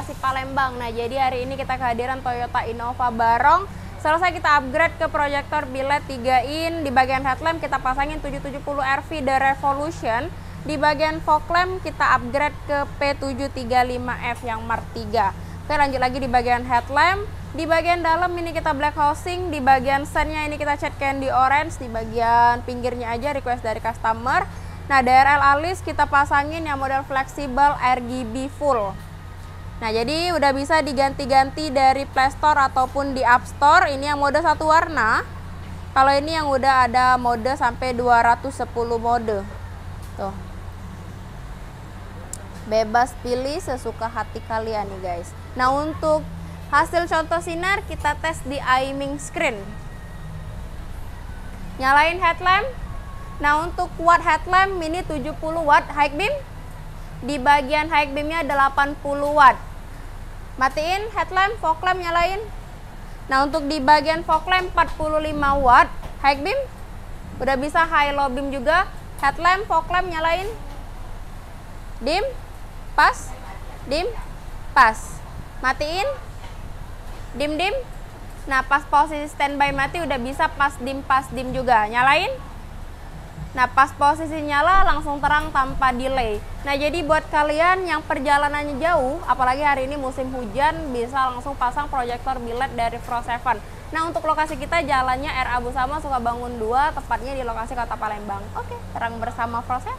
lokasi Palembang. Nah, jadi hari ini kita kehadiran Toyota Innova Barong. Selesai kita upgrade ke proyektor biled 3 in. Di bagian headlamp kita pasangin 770 RV The Revolution. Di bagian fog lamp kita upgrade ke P735F yang Mark 3. Oke, lanjut lagi di bagian headlamp. Di bagian dalam ini kita black housing. Di bagian sennya ini kita cat candy orange. Di bagian pinggirnya aja request dari customer. Nah, DRL alis kita pasangin yang model fleksibel RGB full. Nah, jadi udah bisa diganti-ganti dari Play Store ataupun di App Store. Ini yang mode satu warna. Kalau ini yang udah ada mode sampai 210 mode. Tuh. Bebas pilih sesuka hati kalian nih guys. Nah, untuk hasil contoh sinar kita tes di aiming screen. Nyalain headlamp. Nah, untuk watt headlamp ini 70 watt high beam. Di bagian high beamnya 80 watt. Matiin headlamp, fog lamp nyalain. Nah, untuk di bagian fog lamp 45 watt high beam. Udah bisa high low beam juga. Headlamp, fog lamp nyalain. Dim, pas, dim, pas. Matiin. Dim, dim. Nah, pas posisi standby mati udah bisa pas dim juga. Nyalain. Nah, pas posisi nyala langsung terang tanpa delay. Nah, jadi buat kalian yang perjalanannya jauh, apalagi hari ini musim hujan, bisa langsung pasang proyektor biled dari Pro7. Nah, untuk lokasi kita jalannya R. Abu Sama Sukabangun 2, tepatnya di lokasi Kota Palembang. Oke, terang bersama Pro7.